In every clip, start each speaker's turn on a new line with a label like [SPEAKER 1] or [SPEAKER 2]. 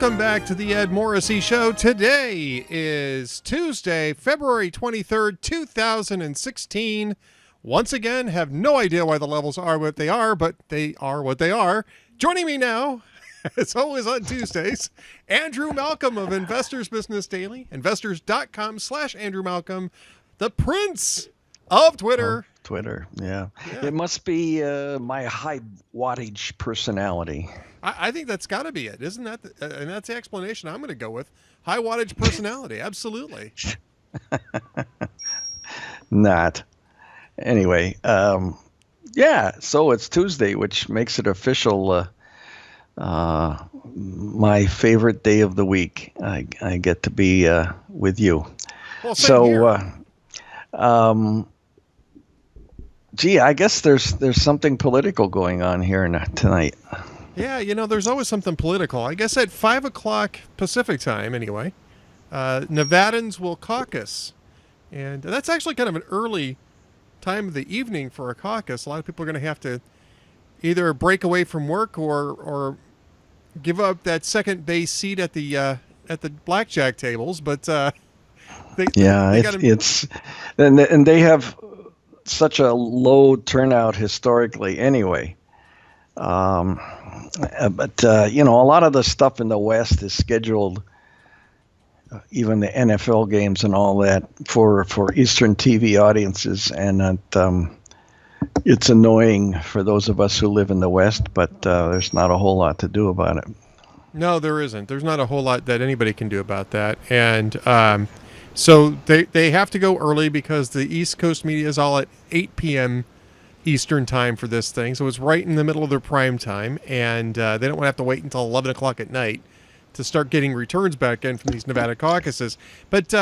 [SPEAKER 1] welcome back to the Ed Morrissey Show. Today is Tuesday, February 23rd, 2016. Once again, have no idea why the levels are what they are, but they are what they are. Joining me now, as always on Tuesdays, Andrew Malcolm of Investors Business Daily, investors.com/Andrew Malcolm, the Prince of Twitter.
[SPEAKER 2] Twitter, yeah. It must be my high wattage personality.
[SPEAKER 1] I think that's got to be it, isn't that? And that's the explanation I'm going to go with. High wattage personality, absolutely.
[SPEAKER 2] Not. Anyway, so it's Tuesday, which makes it official. My favorite day of the week. I get to be with you.
[SPEAKER 1] Well, same here.
[SPEAKER 2] I guess there's something political going on here tonight.
[SPEAKER 1] Yeah, there's always something political. I guess at 5 o'clock Pacific time, anyway, Nevadans will caucus. And that's actually kind of an early time of the evening for a caucus. A lot of people are going to have to either break away from work or give up that second base seat at the blackjack tables. But they they have such a low turnout historically anyway. But a lot of the stuff in the West is scheduled, even the NFL games and all that, for Eastern TV audiences, and it's annoying for those of us who live in the West, but there's not a whole lot to do about it. No, there isn't. There's not a whole lot that anybody can do about that, and so they have to go early because the East Coast media is all at 8 p.m. Eastern time for this thing, so it's right in the middle of their prime time, and they don't want to have to wait until 11 o'clock at night to start getting returns back in from these Nevada caucuses. But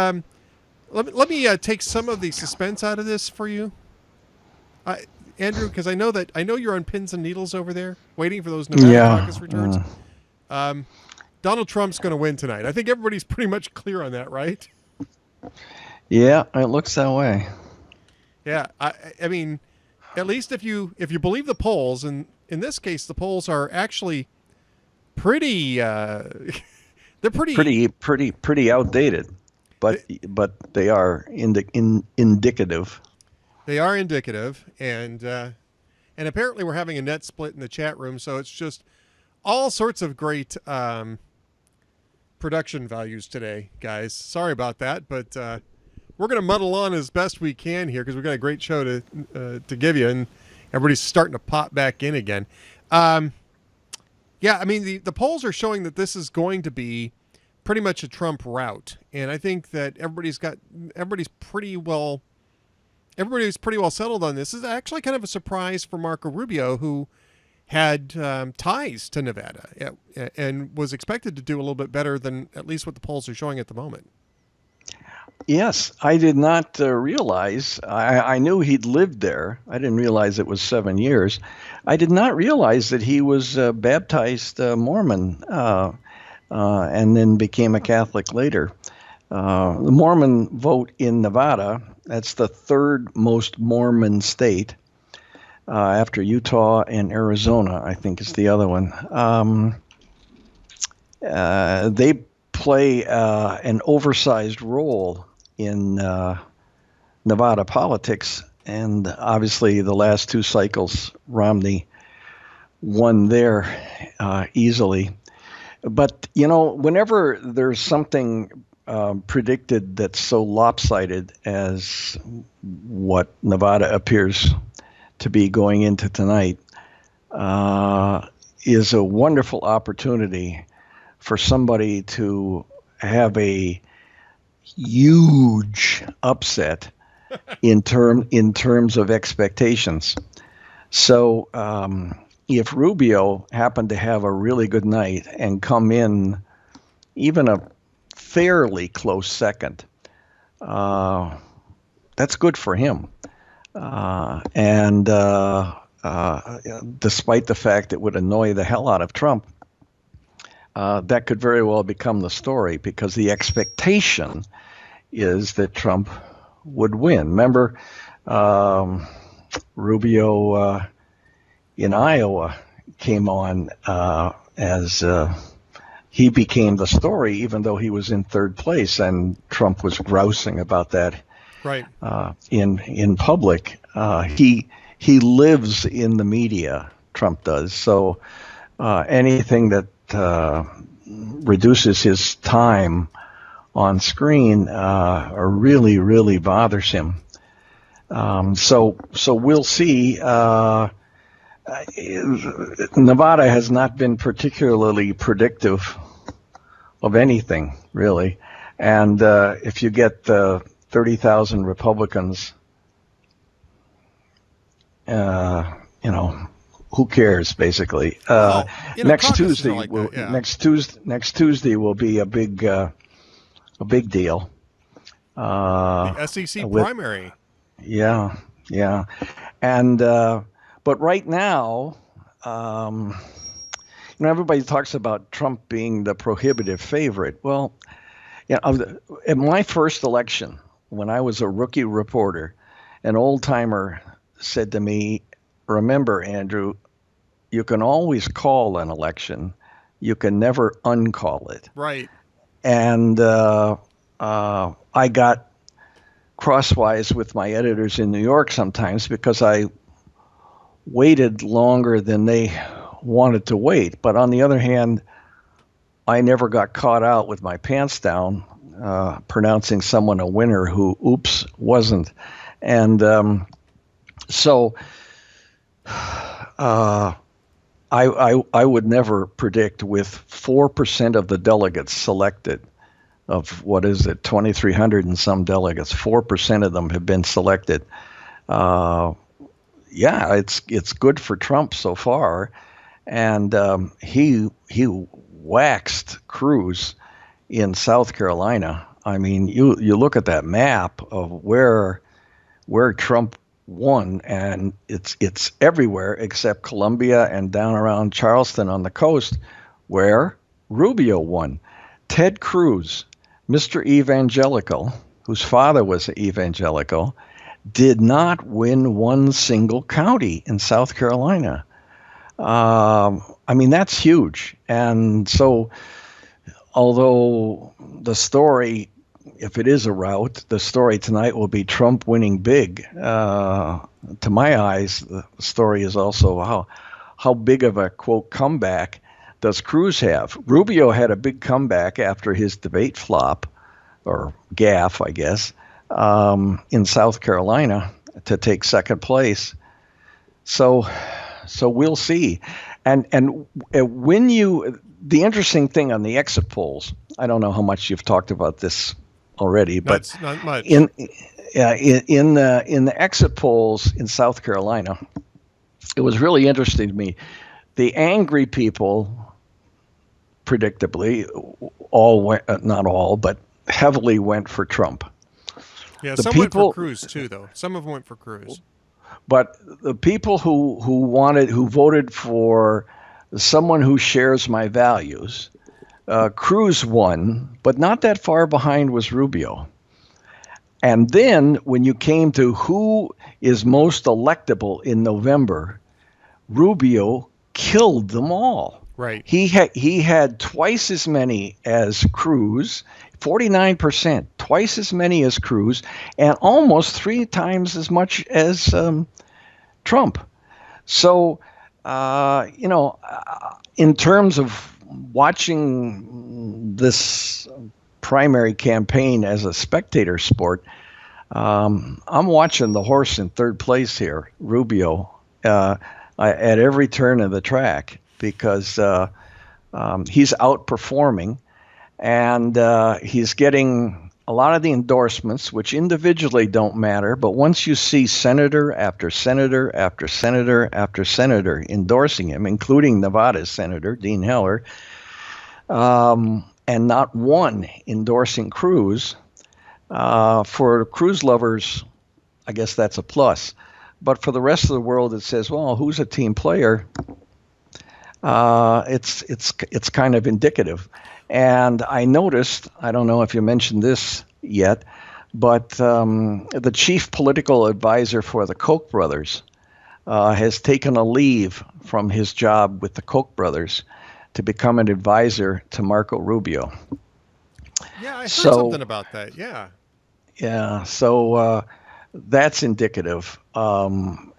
[SPEAKER 1] let me take some of the suspense out of this for you, Andrew, because I know you're on pins and needles over there, waiting for those Nevada caucus returns. Donald Trump's going to win tonight. I think everybody's pretty much clear on that, right?
[SPEAKER 2] Yeah, it looks that way.
[SPEAKER 1] Yeah, I mean, at least if you believe the polls, and in this case, the polls are actually pretty. They're pretty outdated, but they are indicative. They are indicative, and apparently we're having a net split in the chat room, so it's just all sorts of great production values today, guys. Sorry about that, but we're going to muddle on as best we can here because we've got a great show to give you, and everybody's starting to pop back in again. I mean, the polls are showing that this is going to be pretty much a Trump rout, and I think that everybody's pretty well settled on this. This is actually kind of a surprise for Marco Rubio, who had ties to Nevada and was expected to do a little bit better than at least what the polls are showing at the moment.
[SPEAKER 2] Yes, I did not realize. I knew he'd lived there. I didn't realize it was 7 years. I did not realize that he was baptized Mormon and then became a Catholic later. The Mormon vote in Nevada, that's the third most Mormon state after Utah and Arizona, I think is the other one. They play an oversized role in Nevada politics, and obviously the last two cycles Romney won there easily. But whenever there's something predicted that's so lopsided as what Nevada appears to be going into tonight, is a wonderful opportunity for somebody to have a huge upset in terms of expectations. So if Rubio happened to have a really good night and come in even a fairly close second, that's good for him. And despite the fact it would annoy the hell out of Trump, that could very well become the story, because the expectation is that Trump would win. Remember, Rubio in Iowa came on as
[SPEAKER 1] he became the story, even though he was in third place, and Trump was grousing about that
[SPEAKER 3] Right.
[SPEAKER 1] In public. He lives in the media. Trump does. So anything that reduces his time on screen really, really bothers him. So we'll see. Nevada has not been particularly predictive of anything, really. And if you get 30,000 Republicans, who cares, basically? Next Tuesday, next Tuesday will be a big deal.
[SPEAKER 3] The SEC primary.
[SPEAKER 1] Yeah. And but right now, everybody talks about Trump being the prohibitive favorite. Well, in my first election, when I was a rookie reporter, an old timer said to me, "Remember, Andrew, you can always call an election. You can never uncall it."
[SPEAKER 3] Right.
[SPEAKER 1] And I got crosswise with my editors in New York sometimes because I waited longer than they wanted to wait. But on the other hand, I never got caught out with my pants down pronouncing someone a winner who, oops, wasn't. And so I would never predict, with 4% of the delegates selected, of what is it, 2,300 and some delegates, 4% of them have been selected. It's good for Trump so far, and he waxed Cruz in South Carolina. I mean, you look at that map of where Trump won, and it's everywhere except Columbia and down around Charleston on the coast, where Rubio won. Ted Cruz, Mr. Evangelical, whose father was evangelical, did not win one single county in South Carolina. I mean, that's huge. And so, although the story, if it is a rout, the story tonight will be Trump winning big. To my eyes, the story is also how big of a, quote, comeback does Cruz have? Rubio had a big comeback after his debate flop, or gaffe, I guess, in South Carolina to take second place. So we'll see. And when the interesting thing on the exit polls, I don't know how much you've talked about this already, but
[SPEAKER 3] not much.
[SPEAKER 1] In the exit polls in South Carolina, it was really interesting to me. The angry people, predictably, all went, not all, but heavily went for Trump.
[SPEAKER 3] Yeah, some went for Cruz too, though. Some of them went for Cruz.
[SPEAKER 1] But the people who voted for someone who shares my values, Cruz won, but not that far behind was Rubio. And then when you came to who is most electable in November, Rubio killed them all.
[SPEAKER 3] Right.
[SPEAKER 1] He had twice as many as Cruz, 49%, twice as many as Cruz, and almost 3 times as much as Trump. So, in terms of watching this primary campaign as a spectator sport, I'm watching the horse in third place here, Rubio, at every turn of the track, because he's outperforming, and he's getting a lot of the endorsements, which individually don't matter, but once you see senator after senator after senator after senator endorsing him, including Nevada's Senator Dean Heller, and not one endorsing Cruz, for Cruz lovers, I guess that's a plus. But for the rest of the world, it says, well, who's a team player? It's kind of indicative. And I noticed, I don't know if you mentioned this yet, but the chief political advisor for the Koch brothers has taken a leave from his job with the Koch brothers to become an advisor to Marco Rubio.
[SPEAKER 3] Yeah, I heard something about that. Yeah.
[SPEAKER 1] Yeah. So that's indicative. And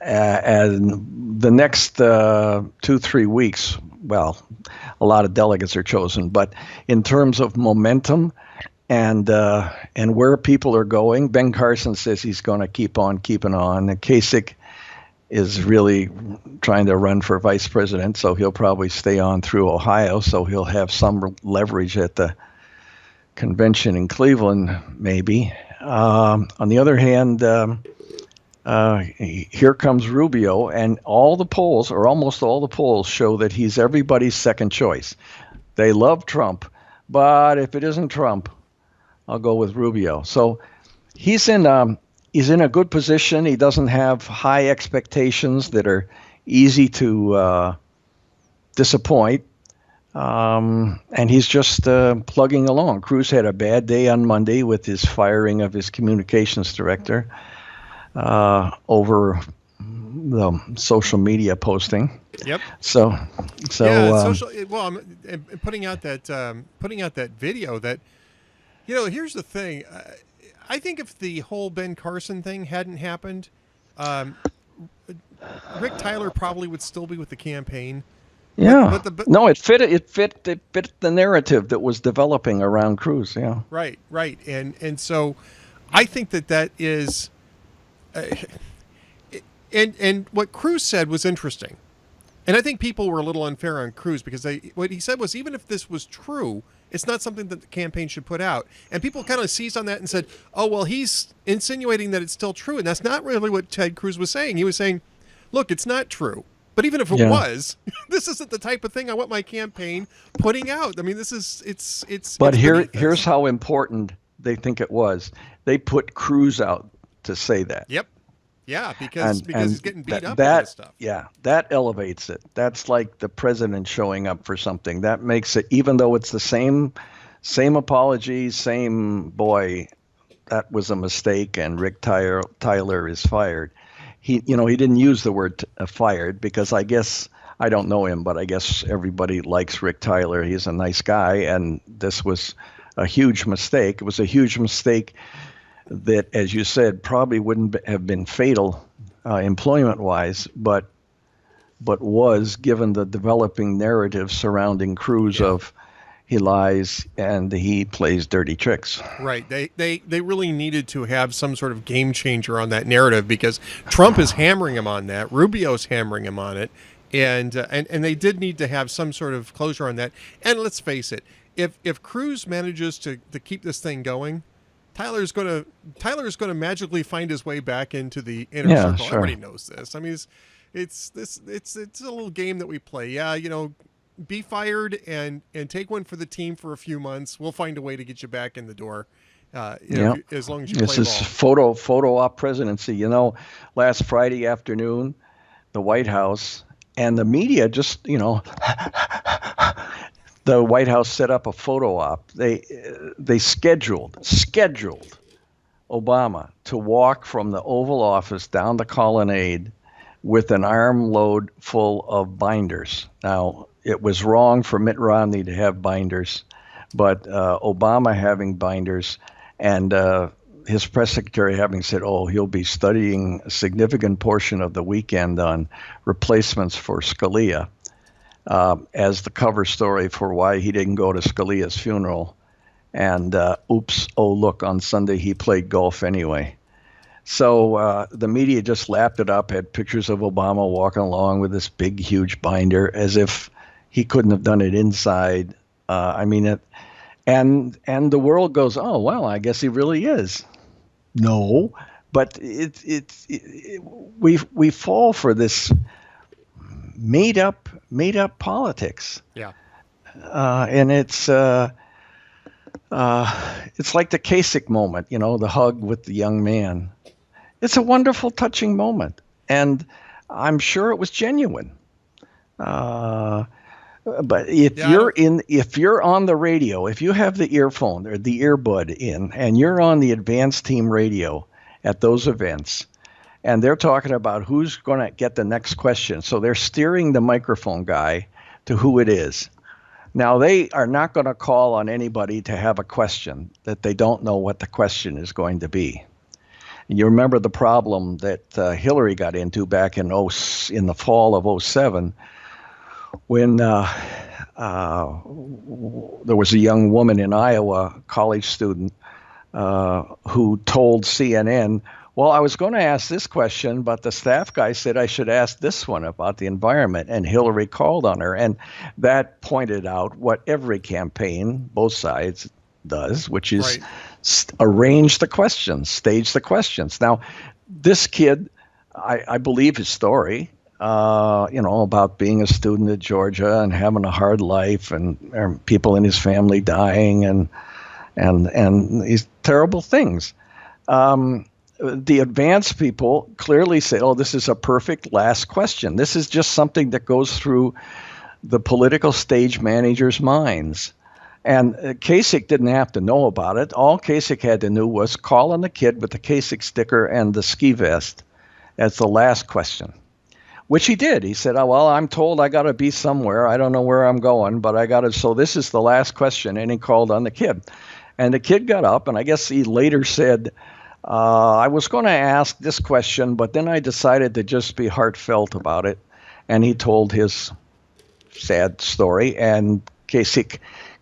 [SPEAKER 1] the next 2-3 weeks, well, a lot of delegates are chosen, but in terms of momentum and where people are going, Ben Carson says he's going to keep on keeping on. And Kasich is really trying to run for vice president, so he'll probably stay on through Ohio, so he'll have some leverage at the convention in Cleveland, maybe. On the other hand, here comes Rubio, and all the polls, or almost all the polls, show that he's everybody's second choice. They love Trump, but if it isn't Trump, I'll go with Rubio. So he's in a good position. He doesn't have high expectations that are easy to disappoint. And he's just plugging along. Cruz had a bad day on Monday with his firing of his communications director over the social media posting.
[SPEAKER 3] Yep.
[SPEAKER 1] So
[SPEAKER 3] yeah, well, I'm putting out that video. That, here's the thing. I think if the whole Ben Carson thing hadn't happened, Rick Tyler probably would still be with the campaign.
[SPEAKER 1] Yeah. No, it fit the narrative that was developing around Cruz. Yeah.
[SPEAKER 3] Right. And so I think that is, and what Cruz said was interesting. And I think people were a little unfair on Cruz because what he said was, even if this was true, it's not something that the campaign should put out. And people kind of seized on that and said, oh, well, he's insinuating that it's still true. And that's not really what Ted Cruz was saying. He was saying, look, it's not true. But even if it was, this isn't the type of thing I want my campaign putting out. I mean, it's.
[SPEAKER 1] But here's how important they think it was. They put Cruz out to say that.
[SPEAKER 3] Yep. Yeah, because he's getting beat up with this stuff.
[SPEAKER 1] Yeah, that elevates it. That's like the president showing up for something. That makes it, even though it's the same apology, same boy, that was a mistake, and Rick Tyler is fired. He didn't use the word fired because I guess, I don't know him, but I guess everybody likes Rick Tyler. He's a nice guy, and this was a huge mistake. It was a huge mistake that, as you said, probably wouldn't have been fatal employment-wise, but was, given the developing narrative surrounding Cruz of he lies and he plays dirty tricks.
[SPEAKER 3] Right. They really needed to have some sort of game changer on that narrative because Trump is hammering him on that. Rubio's hammering him on it. And they did need to have some sort of closure on that. And let's face it, if Cruz manages to keep this thing going, Tyler's going to magically find his way back into the inner circle. Sure. Everybody knows this. I mean, it's a little game that we play. Yeah, be fired and take one for the team for a few months. We'll find a way to get you back in the door. As long as you play ball.
[SPEAKER 1] This is photo op presidency. Last Friday afternoon, the White House and the media just, the White House set up a photo op. They scheduled Obama to walk from the Oval Office down the colonnade with an armload full of binders. Now, it was wrong for Mitt Romney to have binders, but Obama having binders and his press secretary having said, he'll be studying a significant portion of the weekend on replacements for Scalia as the cover story for why he didn't go to Scalia's funeral. And look, on Sunday he played golf anyway. So the media just lapped it up, had pictures of Obama walking along with this big, huge binder as if he couldn't have done it inside. And the world goes, oh, well, I guess he really is. No, but we fall for this made up politics.
[SPEAKER 3] Yeah.
[SPEAKER 1] And it's like the Kasich moment, the hug with the young man. It's a wonderful, touching moment, and I'm sure it was genuine. But if you're on the radio, if you have the earphone or the earbud in, and you're on the advanced team radio at those events, and they're talking about who's going to get the next question, so they're steering the microphone guy to who it is. Now, they are not going to call on anybody to have a question that they don't know what the question is going to be. You remember the problem that Hillary got into back in the fall of '07 when there was a young woman in Iowa, college student, who told CNN, well, I was going to ask this question, but the staff guy said I should ask this one about the environment, and Hillary called on her. And that pointed out what every campaign, both sides, does, which is arrange the questions, stage the questions. Now, this kid, I believe his story, about being a student at Georgia and having a hard life and people in his family dying and these terrible things. The advanced people clearly say, oh, this is a perfect last question. This is just something that goes through the political stage managers' minds. And Kasich didn't have to know about it. All Kasich had to know was call on the kid with the Kasich sticker and the ski vest as the last question, which he did. He said, oh, well, I'm told I got to be somewhere. I don't know where I'm going, but I got to. So this is the last question. And he called on the kid. And the kid got up, and I guess he later said, I was going to ask this question, but then I decided to just be heartfelt about it. And he told his sad story, and Kasich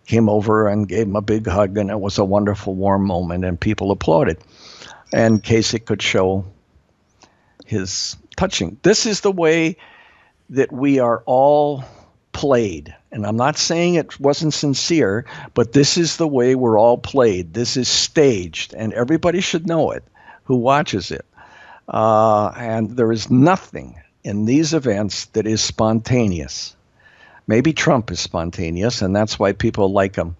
[SPEAKER 1] came over and gave him a big hug, and it was a wonderful, warm moment, and people applauded. And Kasich could show his touching. This is the way that we are all played. And I'm not saying it wasn't sincere, but this is the way we're all played. This is staged, and everybody should know it who watches it. And there is nothing in these events that is spontaneous. Maybe Trump is spontaneous, and that's why people like him.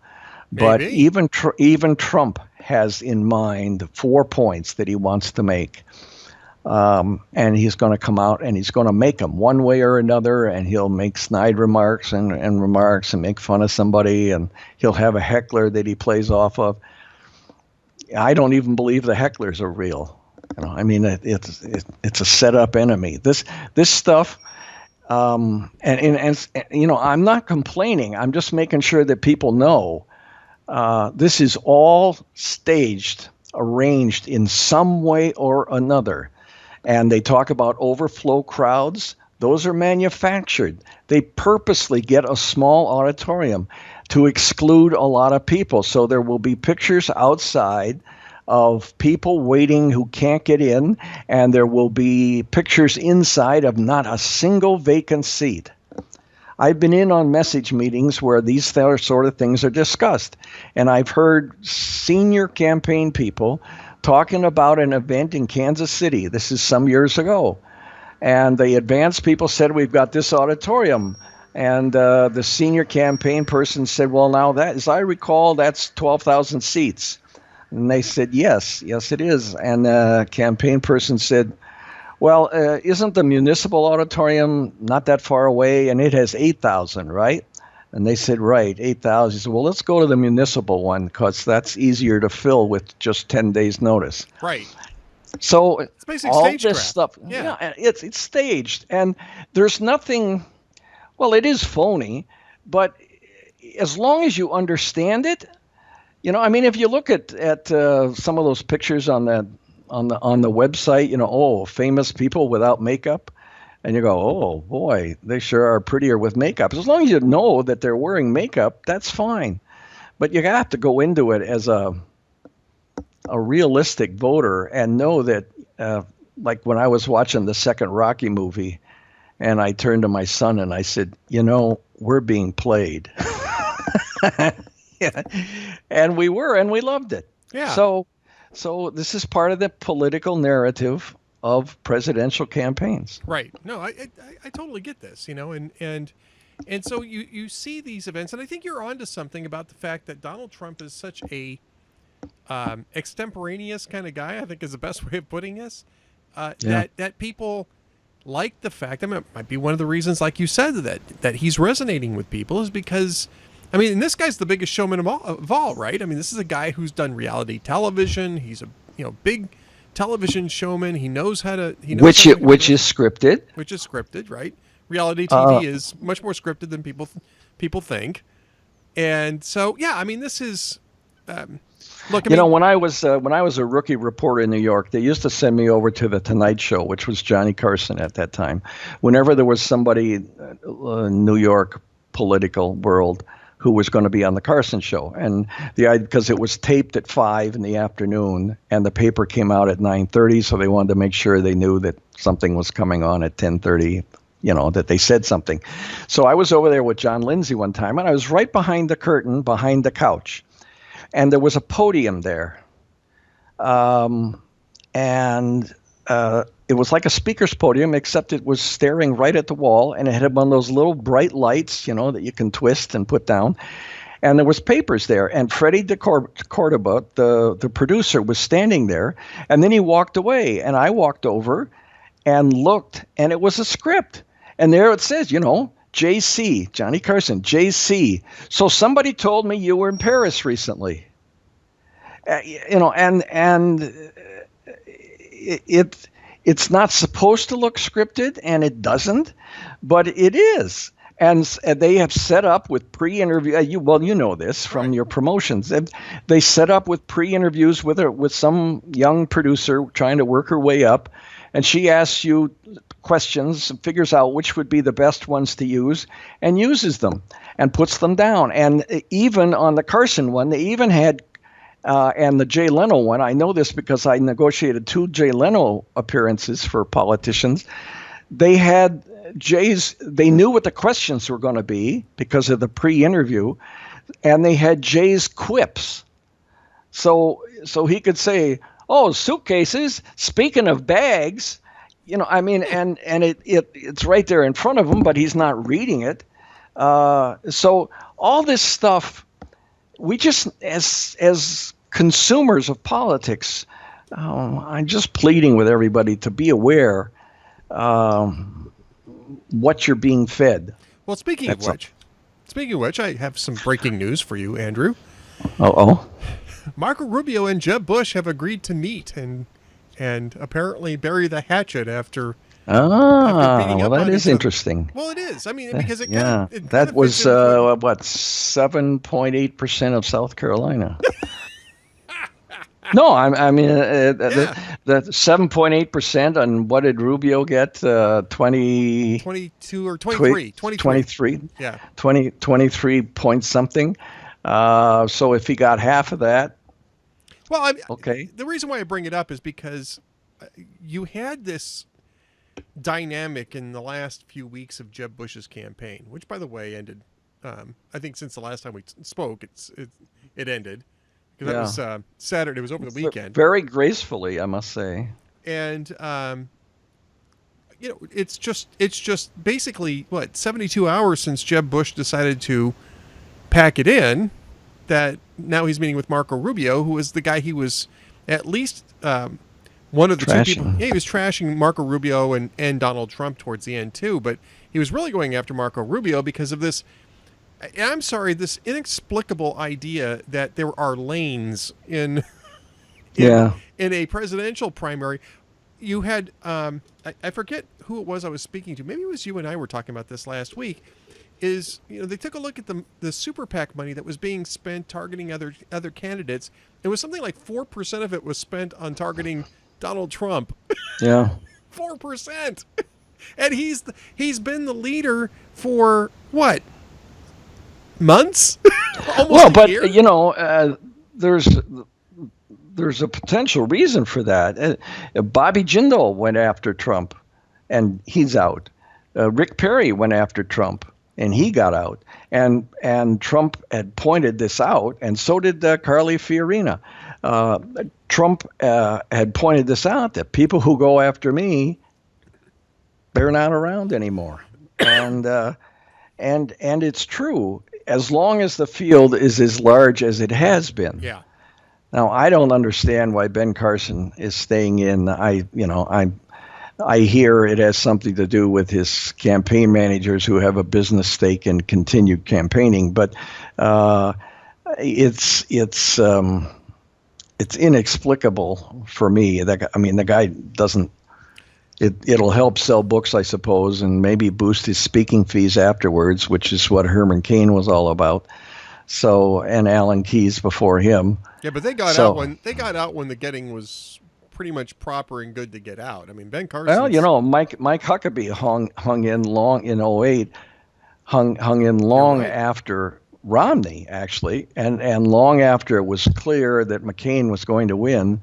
[SPEAKER 1] But even Trump has in mind 4 points that he wants to make. And he's going to come out and he's going to make them one way or another, and he'll make snide remarks and remarks and make fun of somebody, and he'll have a heckler that he plays off of. I don't even believe the hecklers are real. I mean, it's a set up enemy. This stuff, and I'm not complaining. I'm just making sure that people know this is all staged, arranged in some way or another. And they talk about overflow crowds. Those are manufactured. They purposely get a small auditorium to exclude a lot of people. So there will be pictures outside of people waiting who can't get in, and there will be pictures inside of not a single vacant seat. I've been in on message meetings where these sort of things are discussed, and I've heard senior campaign people talking about an event in Kansas City. This is some years ago. And the advanced people said, we've got this auditorium. And the senior campaign person said, well, now that, as I recall, that's 12,000 seats. And they said, yes, it is. And the campaign person said, well, isn't the municipal auditorium not that far away? And it has 8,000, right? And they said, right, 8,000. He said, well, let's go to the municipal one because that's easier to fill with just 10 days notice.
[SPEAKER 3] Right.
[SPEAKER 1] So
[SPEAKER 3] it's basically
[SPEAKER 1] all
[SPEAKER 3] stagecraft.
[SPEAKER 1] This stuff, it's staged. And there's nothing, well, it is phony, but as long as you understand it, I mean, if you look at some of those pictures on the website, famous people without makeup, and you go, oh, boy, they sure are prettier with makeup. As long as you know that they're wearing makeup, that's fine. But you have to go into it as a realistic voter and know that, like when I was watching the second Rocky movie, and I turned to my son and I said, we're being played. Yeah. And we were, and we loved it.
[SPEAKER 3] Yeah.
[SPEAKER 1] So this is part of the political narrative of presidential campaigns.
[SPEAKER 3] Right. No, I totally get this, and so you see these events, and I think you're onto something about the fact that Donald Trump is such a extemporaneous kind of guy, I think is the best way of putting this, that people like the fact, I mean, it might be one of the reasons, like you said, that he's resonating with people is because, I mean, and this guy's the biggest showman of all, right? I mean, this is a guy who's done reality television. He's a big television showman. He knows how to.
[SPEAKER 1] Which is scripted.
[SPEAKER 3] Which is scripted, right? Reality TV is much more scripted than people think. And so, yeah, I mean, this is, look, I
[SPEAKER 1] You know,
[SPEAKER 3] mean,
[SPEAKER 1] when I was a rookie reporter in New York, they used to send me over to the Tonight Show, which was Johnny Carson at that time. Whenever there was somebody in New York political world who was going to be on the Carson Show, and because it was taped at 5 in the afternoon, and the paper came out at 9:30, so they wanted to make sure they knew that something was coming on at 10:30. You know, that they said something. So I was over there with John Lindsay one time, and I was right behind the curtain, behind the couch. And there was a podium there. And it was like a speaker's podium, except it was staring right at the wall, and it had one of those little bright lights, you know, that you can twist and put down. And there was papers there. And Freddie Cordoba, the producer, was standing there. And then he walked away, and I walked over and looked, and it was a script. And there it says, you know, JC, Johnny Carson, JC. So somebody told me you were in Paris recently. You know, and it's not supposed to look scripted, and it doesn't, but it is. And they have set up with pre-interview. You know this from your promotions. They set up with pre-interviews with some young producer trying to work her way up, and she asks you questions, figures out which would be the best ones to use, and uses them and puts them down. And even on the Carson one, they even had, and the Jay Leno one, I know this because I negotiated 2 Jay Leno appearances for politicians. They had they knew what the questions were going to be because of the pre-interview, and they had Jay's quips. So he could say, "Oh, suitcases, speaking of bags," you know, I mean, and it's right there in front of him, but he's not reading it. So all this stuff, we just, as consumers of politics, I'm just pleading with everybody to be aware what you're being fed.
[SPEAKER 3] well, speaking of which, I have some breaking news for you, Andrew.
[SPEAKER 1] Oh.
[SPEAKER 3] Marco Rubio and Jeb Bush have agreed to meet and apparently bury the hatchet after beating up
[SPEAKER 1] that
[SPEAKER 3] on
[SPEAKER 1] is
[SPEAKER 3] each other.
[SPEAKER 1] interesting.
[SPEAKER 3] Well, it is. I mean, because
[SPEAKER 1] that was 7.8% of South Carolina. No, I mean the 7.8%. And what did Rubio get?
[SPEAKER 3] 22 or 23.
[SPEAKER 1] 23.
[SPEAKER 3] Yeah.
[SPEAKER 1] 23 point something. So if he got half of that.
[SPEAKER 3] Well,
[SPEAKER 1] okay.
[SPEAKER 3] The reason why I bring it up is because you had this dynamic in the last few weeks of Jeb Bush's campaign, which, by the way, ended. I think since the last time we spoke, it ended. Because that was Saturday. It was over the weekend.
[SPEAKER 1] Very gracefully, I must say.
[SPEAKER 3] And you know, it's just basically 72 hours since Jeb Bush decided to pack it in. That now he's meeting with Marco Rubio, who is the guy he was at least one of the two people. Yeah, he was trashing Marco Rubio and Donald Trump towards the end too, but he was really going after Marco Rubio because of this. I'm sorry, this inexplicable idea that there are lanes in a presidential primary. You had I forget who it was I was speaking to. Maybe it was you and I were talking about this last week. They took a look at the super PAC money that was being spent targeting other candidates. It was something like 4% of it was spent on targeting Donald Trump.
[SPEAKER 1] Yeah,
[SPEAKER 3] 4%, and he's been the leader for what? Months? Almost a year?
[SPEAKER 1] You know, there's a potential reason for that. Bobby Jindal went after Trump, and he's out. Rick Perry went after Trump, and he got out. And Trump had pointed this out, and so did Carly Fiorina. Trump had pointed this out, that people who go after me, they're not around anymore. And it's true. As long as the field is as large as it has been.
[SPEAKER 3] Yeah.
[SPEAKER 1] Now, I don't understand why Ben Carson is staying in. I hear it has something to do with his campaign managers who have a business stake in continued campaigning. But it's inexplicable for me. The guy doesn't. It'll help sell books, I suppose, and maybe boost his speaking fees afterwards, which is what Herman Cain was all about. So, and Alan Keyes before him.
[SPEAKER 3] Yeah, but they got out when the getting was pretty much proper and good to get out. I mean, Ben Carson.
[SPEAKER 1] Well, Mike Huckabee hung in long in '08, hung in long after Romney, actually, and long after it was clear that McCain was going to win.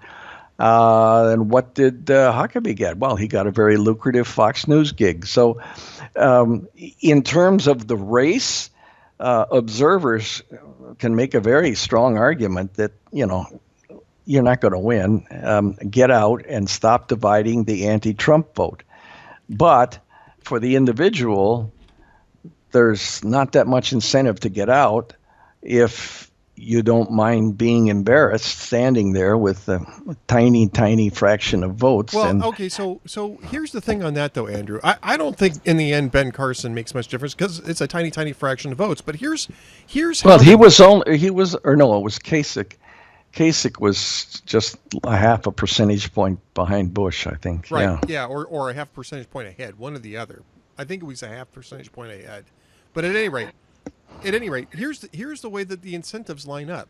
[SPEAKER 1] And what did Huckabee get? Well, he got a very lucrative Fox News gig. So, in terms of the race, observers can make a very strong argument that, you're not going to win. Get out and stop dividing the anti-Trump vote. But for the individual, there's not that much incentive to get out if you don't mind being embarrassed standing there with a tiny, tiny fraction of votes.
[SPEAKER 3] Well, okay, so here's the thing on that, though, Andrew. I don't think in the end Ben Carson makes much difference because it's a tiny, tiny fraction of votes. But here's
[SPEAKER 1] well, it was Kasich. Kasich was just a half a percentage point behind Bush, I think.
[SPEAKER 3] Right. Yeah, or a half percentage point ahead, one or the other. I think it was a half percentage point ahead. But at any rate, here's the way that the incentives line up.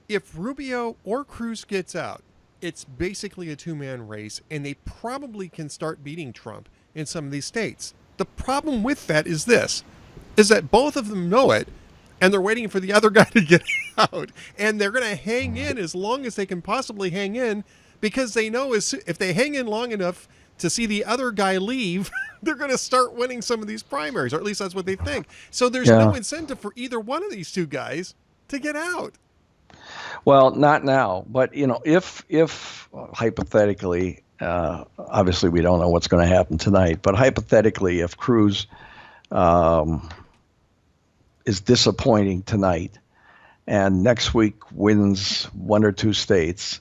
[SPEAKER 3] If Rubio or Cruz gets out, it's basically a two-man race, and they probably can start beating Trump in some of these states. The problem with that is that both of them know it, and they're waiting for the other guy to get out, and they're going to hang in as long as they can possibly hang in, because they know if they hang in long enough to see the other guy leave, they're going to start winning some of these primaries, or at least that's what they think. So there's no incentive for either one of these two guys to get out.
[SPEAKER 1] Well, not now, but if hypothetically, obviously we don't know what's going to happen tonight, but hypothetically, if Cruz is disappointing tonight and next week wins one or two states,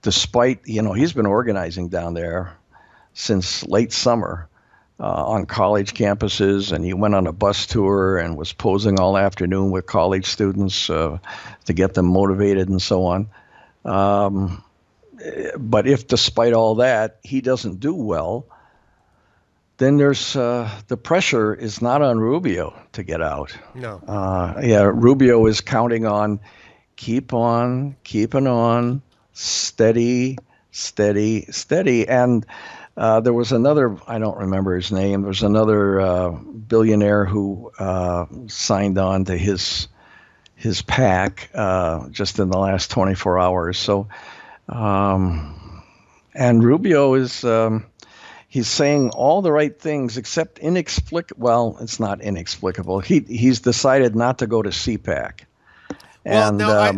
[SPEAKER 1] despite, he's been organizing down there since late summer on college campuses, and he went on a bus tour and was posing all afternoon with college students to get them motivated and so on. But if despite all that he doesn't do well, then there's the pressure is not on Rubio to get out.
[SPEAKER 3] No.
[SPEAKER 1] Rubio is counting on keeping on, steady. And there was another, I don't remember his name, there was another billionaire who signed on to his PAC just in the last 24 hours. So, and Rubio is... he's saying all the right things except inexplicable. Well, it's not inexplicable. He's decided not to go to CPAC.
[SPEAKER 3] Well, now I've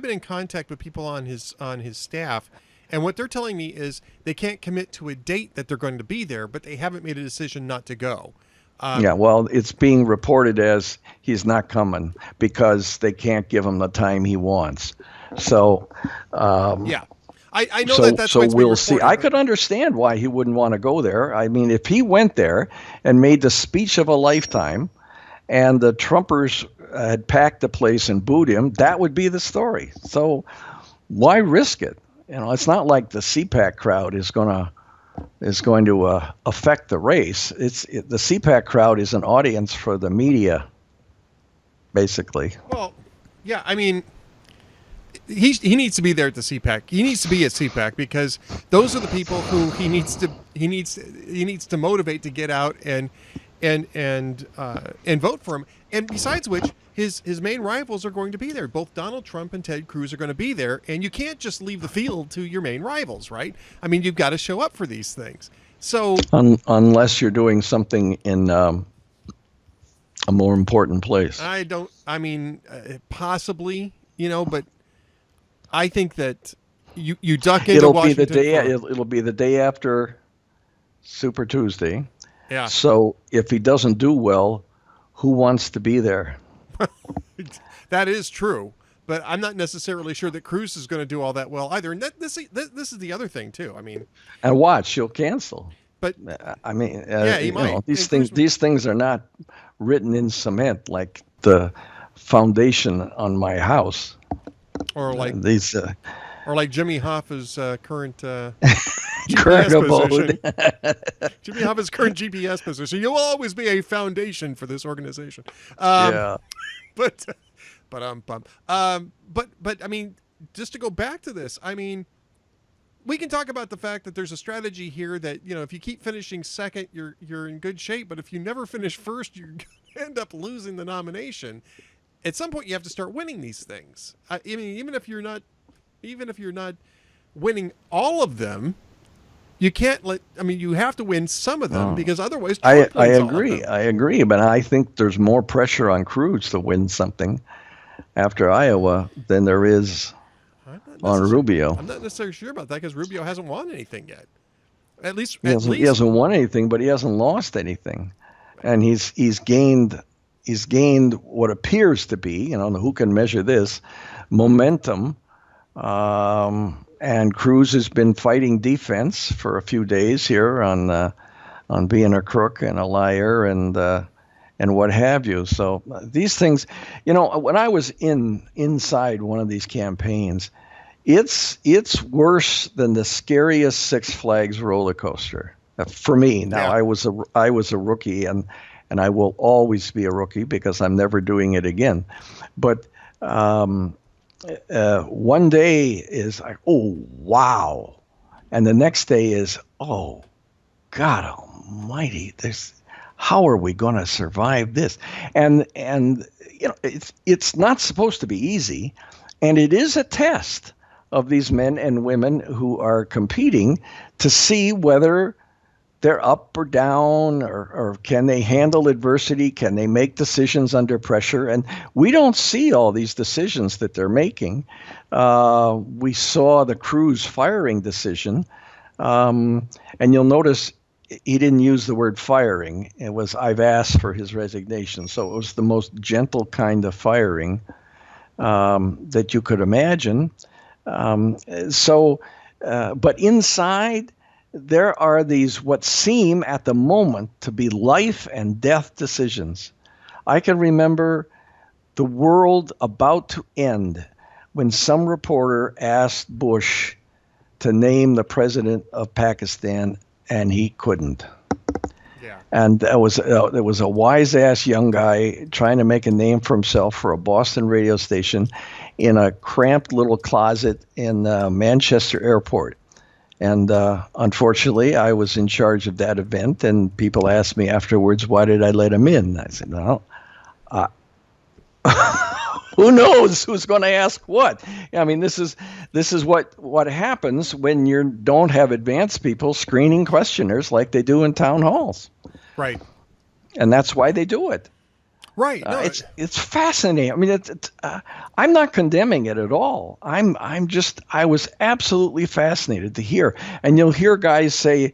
[SPEAKER 3] been in contact with people on his staff, and what they're telling me is they can't commit to a date that they're going to be there, but they haven't made a decision not to go.
[SPEAKER 1] Well, it's being reported as he's not coming because they can't give him the time he wants. So,
[SPEAKER 3] I know that's
[SPEAKER 1] so we'll see. I could understand why he wouldn't want to go there. I mean, if he went there and made the speech of a lifetime and the Trumpers had packed the place and booed him, that would be the story. So why risk it? It's not like the CPAC crowd is going to affect the race. The CPAC crowd is an audience for the media, basically.
[SPEAKER 3] Well, yeah, I mean, he needs to be there at the CPAC. He needs to be at CPAC because those are the people who he needs to motivate to get out and vote for him. And besides which, his main rivals are going to be there. Both Donald Trump and Ted Cruz are going to be there, and you can't just leave the field to your main rivals, right? I mean, you've got to show up for these things. So
[SPEAKER 1] unless you're doing something in a more important place.
[SPEAKER 3] Possibly, but I think that you duck into Washington.
[SPEAKER 1] It'll be the day after Super Tuesday.
[SPEAKER 3] Yeah.
[SPEAKER 1] So if he doesn't do well, who wants to be there?
[SPEAKER 3] That is true, but I'm not necessarily sure that Cruz is going to do all that well either. And this is the other thing too. I mean,
[SPEAKER 1] and watch, she'll cancel.
[SPEAKER 3] But
[SPEAKER 1] I mean,
[SPEAKER 3] he might.
[SPEAKER 1] These things are not written in cement like the foundation on my house.
[SPEAKER 3] Or like
[SPEAKER 1] these,
[SPEAKER 3] or like Jimmy Hoffa's current
[SPEAKER 1] Current
[SPEAKER 3] position.
[SPEAKER 1] abode.
[SPEAKER 3] Jimmy Hoffa's current GPS position. You will always be a foundation for this organization.
[SPEAKER 1] Yeah.
[SPEAKER 3] But I mean, just to go back to this, I mean, we can talk about the fact that there's a strategy here that, if you keep finishing second, you're in good shape. But if you never finish first, you're going to end up losing the nomination. At some point, you have to start winning these things. I mean, even if you're not winning all of them, you can't you have to win some of them because otherwise,
[SPEAKER 1] I
[SPEAKER 3] Trump wins all of
[SPEAKER 1] agree.
[SPEAKER 3] them.
[SPEAKER 1] I agree. But I think there's more pressure on Cruz to win something after Iowa than there is on Rubio.
[SPEAKER 3] I'm not necessarily sure about that because Rubio hasn't won anything yet. At least
[SPEAKER 1] He hasn't won anything, but he hasn't lost anything, and he's gained what appears to be, who can measure this, momentum. And Cruz has been fighting defense for a few days here on being a crook and a liar and what have you. So these things, when I was inside one of these campaigns, it's worse than the scariest Six Flags roller coaster for me. Now I was a rookie and I will always be a rookie because I'm never doing it again. But one day is like, oh wow, and the next day is, oh God Almighty, how are we going to survive this? And it's not supposed to be easy, and it is a test of these men and women who are competing to see whether they're up or down, or can they handle adversity? Can they make decisions under pressure? And we don't see all these decisions that they're making. We saw the Cruz firing decision, and you'll notice he didn't use the word firing. It was, I've asked for his resignation. So it was the most gentle kind of firing that you could imagine. But inside, there are these what seem at the moment to be life and death decisions. I can remember the world about to end when some reporter asked Bush to name the president of Pakistan, and he couldn't.
[SPEAKER 3] Yeah.
[SPEAKER 1] And there was a wise-ass young guy trying to make a name for himself for a Boston radio station in a cramped little closet in Manchester Airport. And unfortunately, I was in charge of that event, and people asked me afterwards, why did I let him in? I said, well, who knows who's going to ask what? I mean, this is what happens when you don't have advanced people screening questioners like they do in town halls.
[SPEAKER 3] Right.
[SPEAKER 1] And that's why they do it.
[SPEAKER 3] Right. No,
[SPEAKER 1] it's fascinating. I mean, I'm not condemning it at all. I was absolutely fascinated to hear. And you'll hear guys say,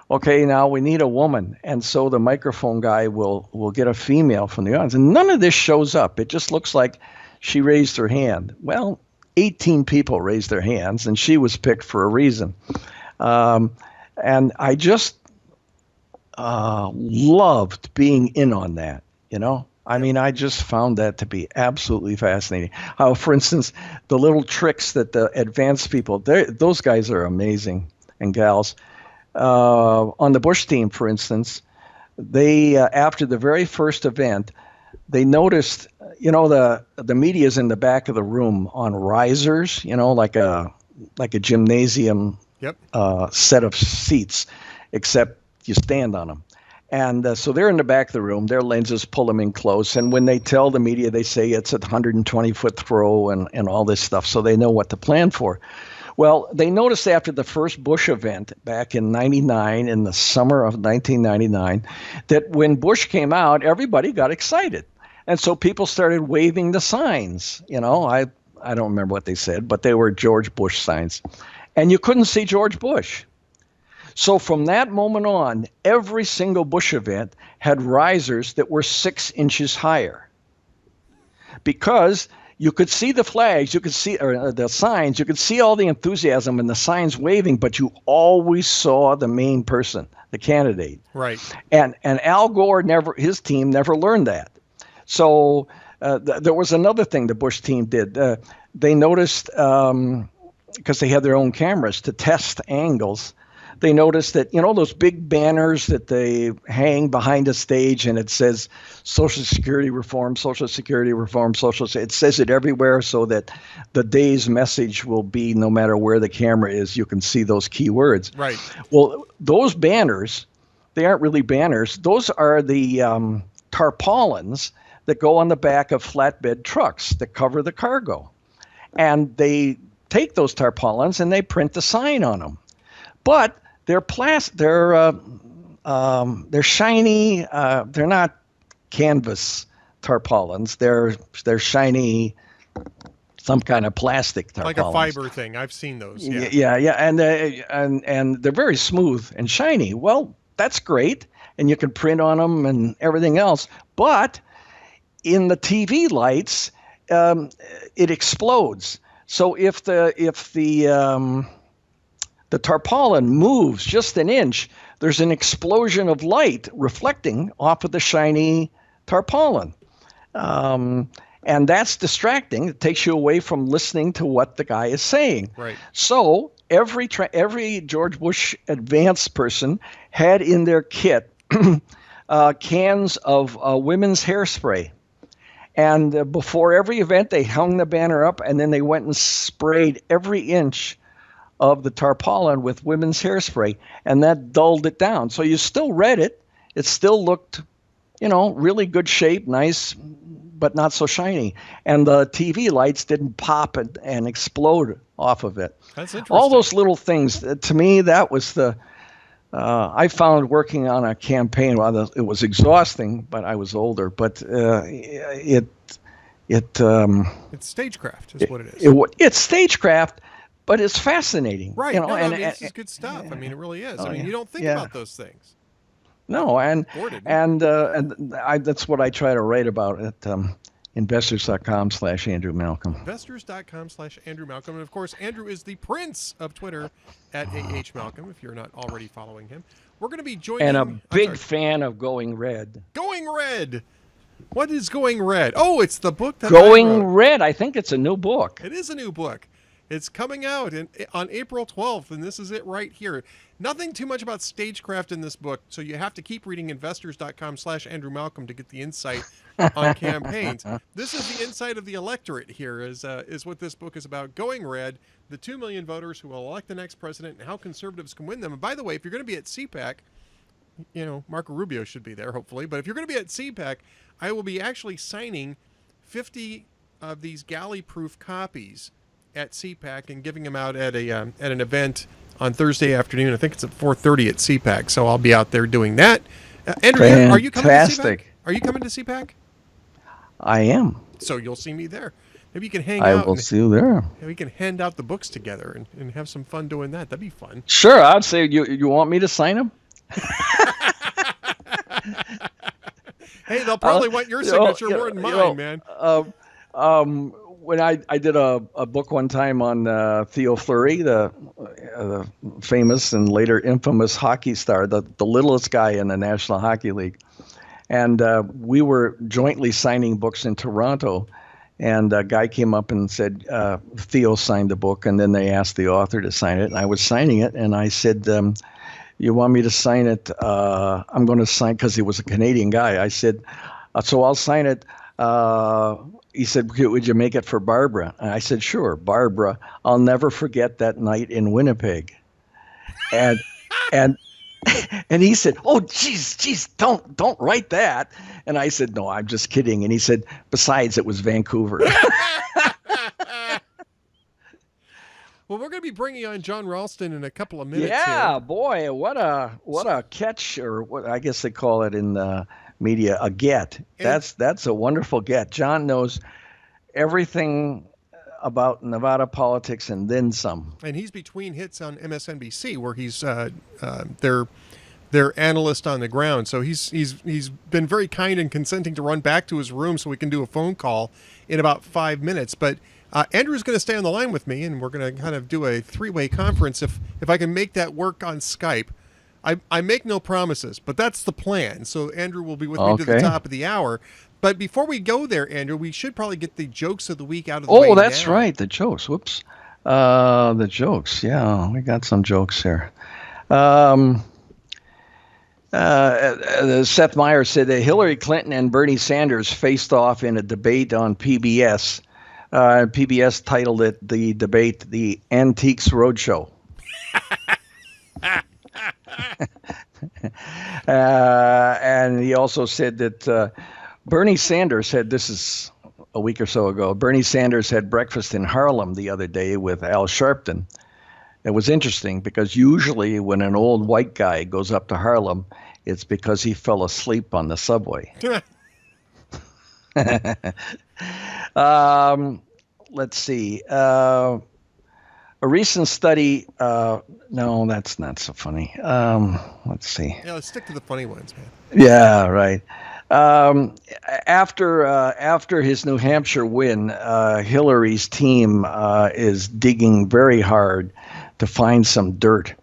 [SPEAKER 1] okay, now we need a woman. And so the microphone guy will get a female from the audience. And none of this shows up. It just looks like she raised her hand. Well, 18 people raised their hands, and she was picked for a reason. And I just loved being in on that, I mean, I just found that to be absolutely fascinating. How, for instance, the little tricks that the advanced people, those guys are amazing, and gals. On the Bush team, for instance, they after the very first event, they noticed, the media's in the back of the room on risers, like a gymnasium set of seats, except you stand on them. And so they're in the back of the room. Their lenses pull them in close. And when they tell the media, they say it's a 120-foot throw and all this stuff, so they know what to plan for. Well, they noticed after the first Bush event back in 99, in the summer of 1999, that when Bush came out, everybody got excited. And so people started waving the signs. I don't remember what they said, but they were George Bush signs. And you couldn't see George Bush. So from that moment on, every single Bush event had risers that were 6 inches higher. Because you could see the flags, you could see the signs, you could see all the enthusiasm and the signs waving, but you always saw the main person, the candidate.
[SPEAKER 3] Right.
[SPEAKER 1] And Al Gore his team never learned that. So there was another thing the Bush team did. They noticed, because they had their own cameras to test angles, they noticed that, those big banners that they hang behind a stage and it says Social Security reform, Social Security reform, it says it everywhere so that the day's message will be, no matter where the camera is, you can see those key words.
[SPEAKER 3] Right.
[SPEAKER 1] Well, those banners, they aren't really banners. Those are the tarpaulins that go on the back of flatbed trucks that cover the cargo. And they take those tarpaulins and they print the sign on them. But they're shiny. They're not canvas tarpaulins. They're shiny, some kind of plastic tarpaulins.
[SPEAKER 3] Like a fiber thing. I've seen those. Yeah.
[SPEAKER 1] Yeah. And they're very smooth and shiny. Well, that's great. And you can print on them and everything else. But in the TV lights, it explodes. So if the tarpaulin moves just an inch, there's an explosion of light reflecting off of the shiny tarpaulin. And that's distracting. It takes you away from listening to what the guy is saying.
[SPEAKER 3] Right.
[SPEAKER 1] So every George Bush advance person had in their kit cans of women's hairspray. And before every event, they hung the banner up, and then they went and sprayed every inch of the tarpaulin with women's hairspray, and that dulled it down. So you still read it. It still looked, really good shape, nice, but not so shiny. And the TV lights didn't pop and explode off of it.
[SPEAKER 3] That's interesting.
[SPEAKER 1] All those little things, to me, that was I found working on a campaign, it was exhausting, but I was older, but it's
[SPEAKER 3] stagecraft is what it is.
[SPEAKER 1] It's stagecraft, but it's fascinating.
[SPEAKER 3] Right. This is good stuff. I mean, it really is. You don't think about those things.
[SPEAKER 1] No, and that's what I try to write about at investors.com/Andrew Malcolm.
[SPEAKER 3] Investors.com/Andrew Malcolm. And of course, Andrew is the prince of Twitter at AH Malcolm, if you're not already following him. We're going to be joining.
[SPEAKER 1] And a big fan of Going Red.
[SPEAKER 3] Going Red. What is Going Red? Oh, it's the book that
[SPEAKER 1] Going Red. I think it's a new book.
[SPEAKER 3] It is a new book. It's coming out on April 12th, and this is it right here. Nothing too much about stagecraft in this book, so you have to keep reading investors.com/Andrew Malcolm to get the insight on campaigns. This is the insight of the electorate here, is what this book is about. Going Red, the 2 million voters who will elect the next president and how conservatives can win them. And by the way, if you're going to be at CPAC, Marco Rubio should be there, hopefully. But if you're going to be at CPAC, I will be actually signing 50 of these galley-proof copies at CPAC and giving them out at an event on Thursday afternoon. I think it's at 4:30 at CPAC, so I'll be out there doing that. Andrew, are you coming to CPAC? Are you coming to CPAC?
[SPEAKER 1] I am.
[SPEAKER 3] So you'll see me there. Maybe you can hang out.
[SPEAKER 1] I will see you there.
[SPEAKER 3] We can hand out the books together and have some fun doing that. That'd be fun.
[SPEAKER 1] Sure. I'd say you want me to sign them?
[SPEAKER 3] Hey, they'll probably want your signature more than mine, man.
[SPEAKER 1] When I did a book one time on Theo Fleury, the famous and later infamous hockey star, the littlest guy in the National Hockey League. And we were jointly signing books in Toronto. And a guy came up and said, Theo signed the book. And then they asked the author to sign it. And I was signing it. And I said, you want me to sign it? I'm going to sign, because he was a Canadian guy. I said, so I'll sign it. He said, would you make it for Barbara? And I said, sure, Barbara. I'll never forget that night in Winnipeg. And he said, oh, geez, don't write that. And I said, no, I'm just kidding. And he said, besides, it was Vancouver.
[SPEAKER 3] Well, we're going to be bringing on John Ralston in a couple of minutes.
[SPEAKER 1] Yeah,
[SPEAKER 3] here.
[SPEAKER 1] Boy, what a catch, or what I guess they call it in the media, a get. That's a wonderful get. John knows everything about Nevada politics and then some.
[SPEAKER 3] And he's between hits on MSNBC, where he's their analyst on the ground. So he's been very kind and consenting to run back to his room so we can do a phone call in about 5 minutes. But Andrew's going to stay on the line with me, and we're going to kind of do a three-way conference if I can make that work on Skype. I make no promises, but that's the plan. So Andrew will be with me to the top of the hour. But before we go there, Andrew, we should probably get the jokes of the week out of the way.
[SPEAKER 1] Oh, that's right, the jokes. Whoops. The jokes. Yeah, we got some jokes here.
[SPEAKER 2] Um, Seth Meyers said that Hillary Clinton and Bernie Sanders faced off in a debate on PBS. PBS titled it the debate, "The Antiques Roadshow." And he also said that Bernie Sanders had, this is a week or so ago, Bernie Sanders had breakfast in Harlem the other day with Al Sharpton. It was interesting because usually when an old white guy goes up to Harlem, it's because he fell asleep on the subway. Let's see. A recent study. No, that's not so funny. Let's see.
[SPEAKER 3] Yeah, let's stick to the funny ones, man.
[SPEAKER 2] Yeah, right. After his New Hampshire win, Hillary's team is digging very hard to find some dirt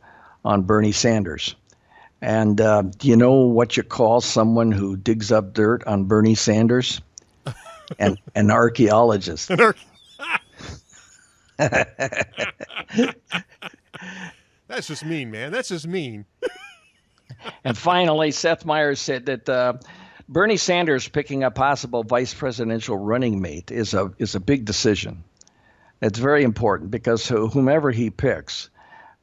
[SPEAKER 2] on Bernie Sanders. And do you know what you call someone who digs up dirt on Bernie Sanders? An archaeologist.
[SPEAKER 3] That's just mean, man. That's just mean.
[SPEAKER 2] And finally, Seth Meyers said that Bernie Sanders picking a possible vice presidential running mate is a big decision. It's very important because whomever he picks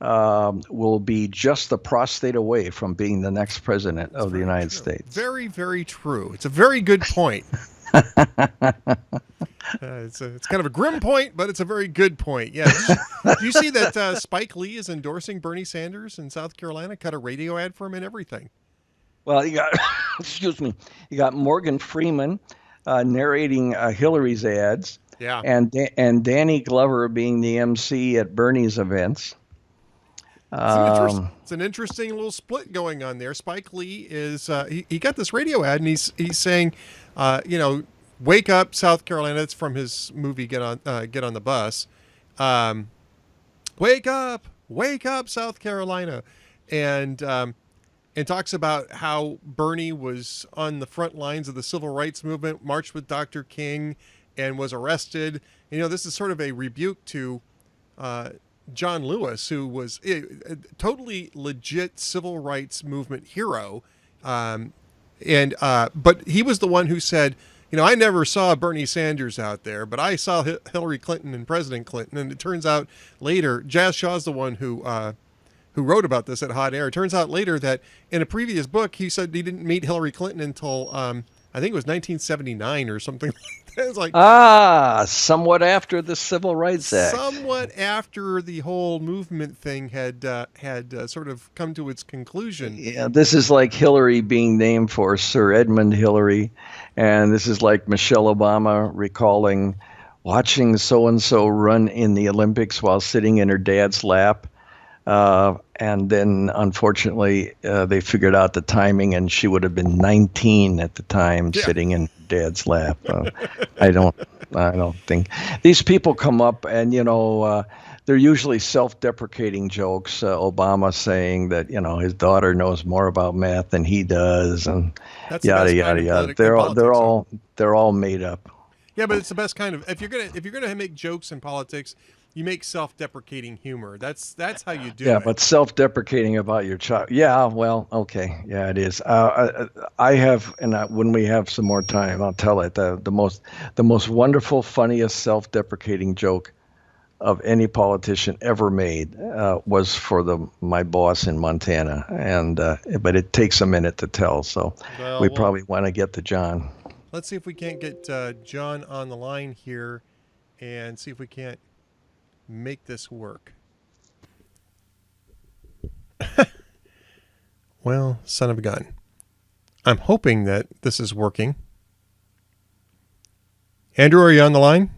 [SPEAKER 2] will be just the prostate away from being the next president of the United States.
[SPEAKER 3] Very, very true. It's a very good point. It's kind of a grim point, but it's a very good point. Yeah. Do you see that Spike Lee is endorsing Bernie Sanders in South Carolina? Cut a radio ad for him and everything.
[SPEAKER 2] Well, you got, excuse me, you got Morgan Freeman narrating Hillary's ads.
[SPEAKER 3] Yeah.
[SPEAKER 2] And Danny Glover being the MC at Bernie's events.
[SPEAKER 3] It's an interesting little split going on there. Spike Lee is he got this radio ad and he's saying, wake up, South Carolina. It's from his movie Get on the Bus. Wake up, South Carolina, and talks about how Bernie was on the front lines of the civil rights movement, marched with Dr. King, and was arrested. This is sort of a rebuke to John Lewis, who was a totally legit civil rights movement hero. But he was the one who said, I never saw Bernie Sanders out there, but I saw Hillary Clinton and President Clinton. And it turns out later, Jazz Shaw's the one who wrote about this at Hot Air. It turns out later that in a previous book, he said he didn't meet Hillary Clinton until, I think it was 1979 or something. It's like
[SPEAKER 2] somewhat after the Civil Rights Act.
[SPEAKER 3] Somewhat after the whole movement thing had sort of come to its conclusion.
[SPEAKER 2] Yeah, this is like Hillary being named for Sir Edmund Hillary, and this is like Michelle Obama recalling watching so-and-so run in the Olympics while sitting in her dad's lap. And then, unfortunately, they figured out the timing, and she would have been 19 at the time, sitting in Dad's lap. I don't think these people come up, and they're usually self-deprecating jokes. Obama saying that his daughter knows more about math than he does, and yada yada yada. They're all made up.
[SPEAKER 3] Yeah, but it's the best kind of if you're gonna make jokes in politics. You make self-deprecating humor. That's how you do it.
[SPEAKER 2] Yeah, but self-deprecating about your child. Yeah, well, okay. Yeah, it is. I have, and when we have some more time, I'll tell it. The most wonderful, funniest self-deprecating joke of any politician ever made was for my boss in Montana, but it takes a minute to tell. So we probably want to get to John.
[SPEAKER 3] Let's see if we can't get John on the line here, and see if we can't make this work. Well, son of a gun. I'm hoping that this is working. Andrew, are you on the line?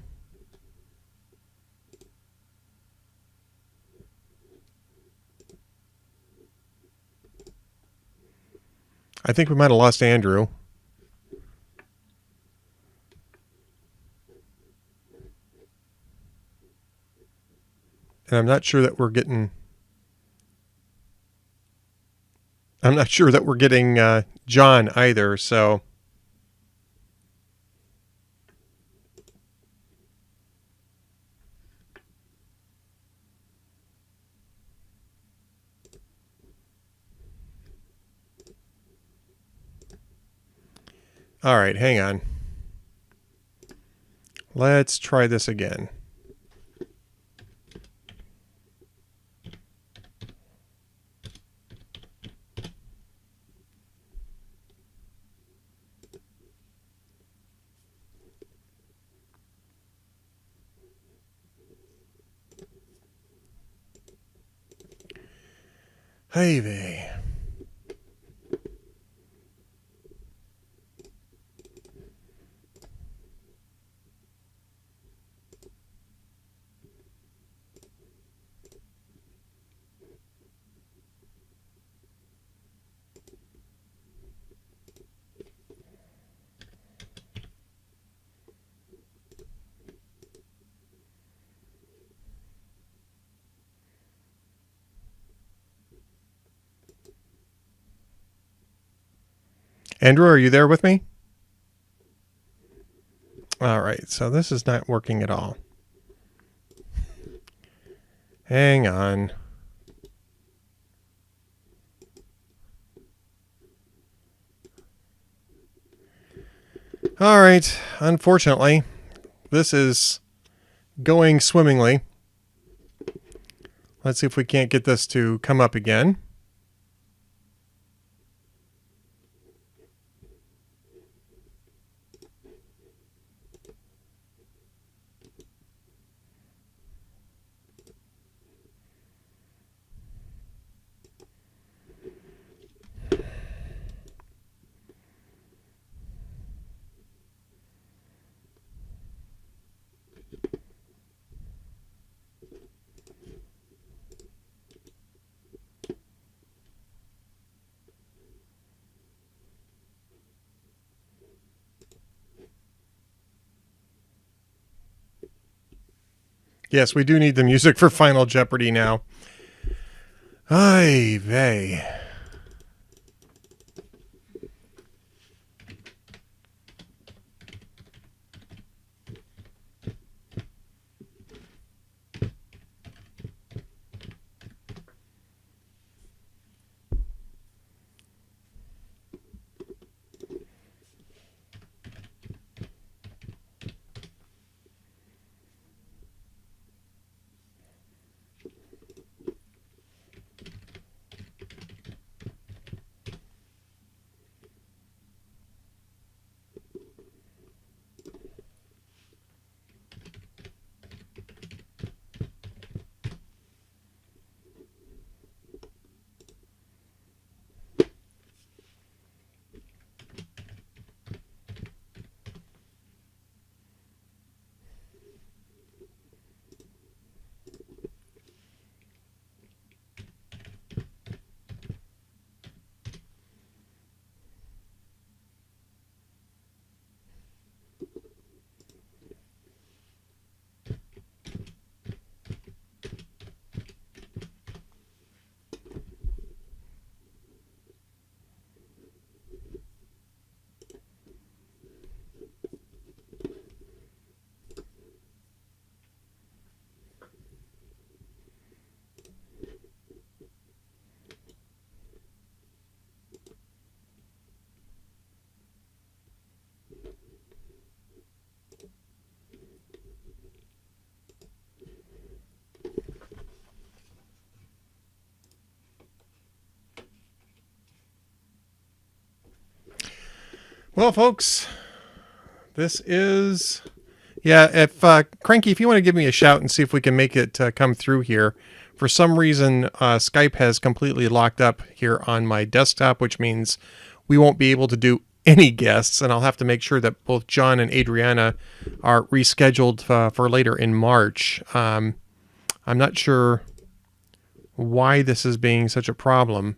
[SPEAKER 3] I think we might have lost Andrew. And I'm not sure that we're getting John either, so All right, hang on. Let's try this again. Hey, vey. Andrew, are you there with me? All right, so this is not working at all. Hang on. All right, unfortunately, this is going swimmingly. Let's see if we can't get this to come up again. Yes, we do need the music for Final Jeopardy now. Ay vey. Well, folks, this is... Yeah, if Cranky, if you want to give me a shout and see if we can make it come through here. For some reason, Skype has completely locked up here on my desktop, which means we won't be able to do any guests, and I'll have to make sure that both John and Adriana are rescheduled for later in March. I'm not sure why this is being such a problem.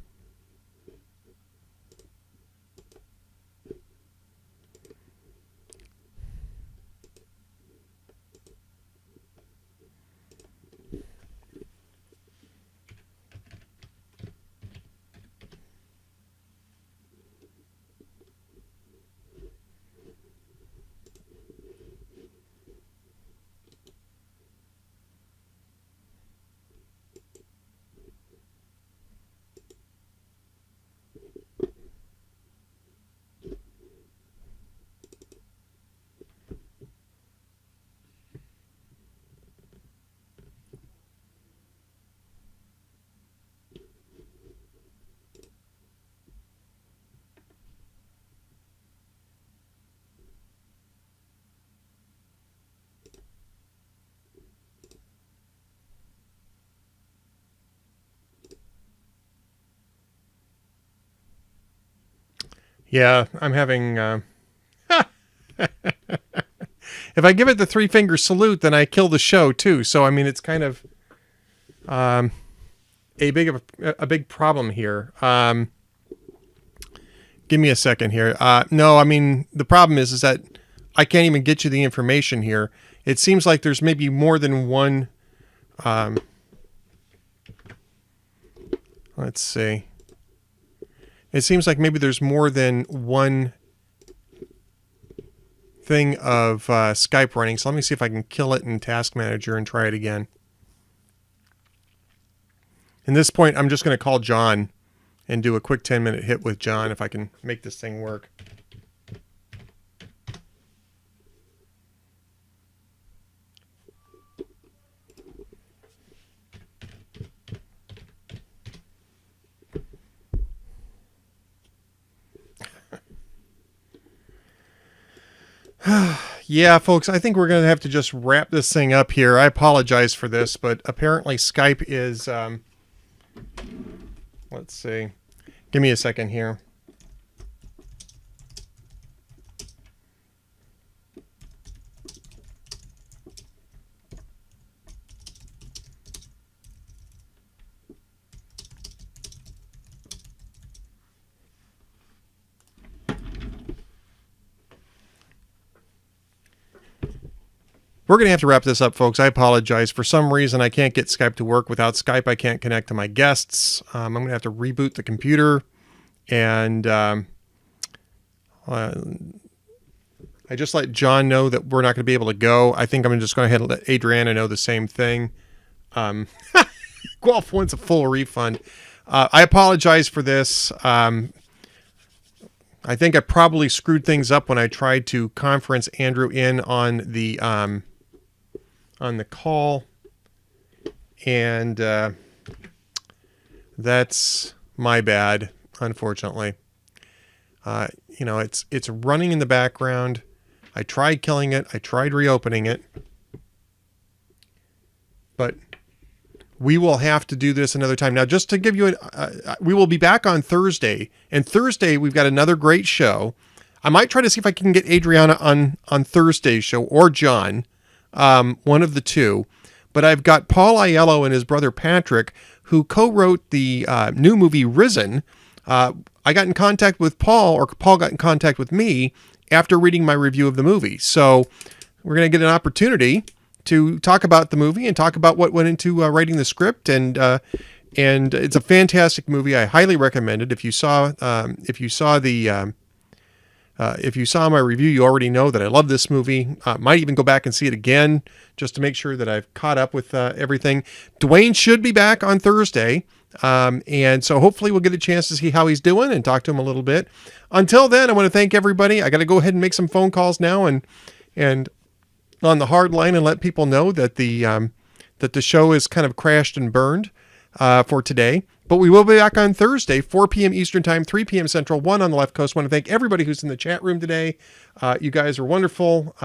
[SPEAKER 3] Yeah, I'm having. If I give it the 3-finger salute, then I kill the show too. So I mean, it's kind of a big problem here. Give me a second here. No, I mean the problem is that I can't even get you the information here. It seems like there's maybe more than one. Let's see. It seems like maybe there's more than one thing of Skype running. So let me see if I can kill it in Task Manager and try it again. In this point, I'm just going to call John and do a quick 10-minute hit with John if I can make this thing work. Yeah, folks, I think we're going to have to just wrap this thing up here. I apologize for this, but apparently Skype is... let's see. Give me a second here. We're going to have to wrap this up, folks. I apologize. For some reason, I can't get Skype to work. Without Skype, I can't connect to my guests. I'm going to have to reboot the computer. And I just let John know that we're not going to be able to go. I think I'm just going to ahead and let Adriana know the same thing. Guelph wants a full refund. I apologize for this. I think I probably screwed things up when I tried to conference Andrew in on the call, and that's my bad, unfortunately. It's running in the background. I tried killing it. I tried reopening it, but we will have to do this another time. Now, just to give you we will be back on Thursday, and Thursday we've got another great show. I might try to see if I can get Adriana on Thursday's show, or John, one of the two. But I've got Paul Aiello and his brother Patrick, who co-wrote the new movie Risen. I got in contact with Paul, or Paul got in contact with me after reading my review of the movie. So we're going to get an opportunity to talk about the movie and talk about what went into writing the script, and it's a fantastic movie. I highly recommend it. If you saw my review, you already know that I love this movie. Might even go back and see it again just to make sure that I've caught up with everything. Dwayne should be back on Thursday, and so hopefully we'll get a chance to see how he's doing and talk to him a little bit. Until then, I want to thank everybody. I got to go ahead and make some phone calls now and on the hard line and let people know that the show is kind of crashed and burned for today. But we will be back on Thursday, 4 p.m. Eastern Time, 3 p.m. Central, 1 on the left coast. I want to thank everybody who's in the chat room today. You guys are wonderful.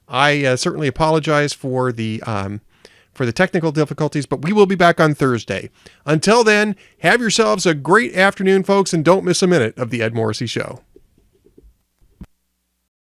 [SPEAKER 3] I certainly apologize for the technical difficulties, but we will be back on Thursday. Until then, have yourselves a great afternoon, folks, and don't miss a minute of the Ed Morrissey Show.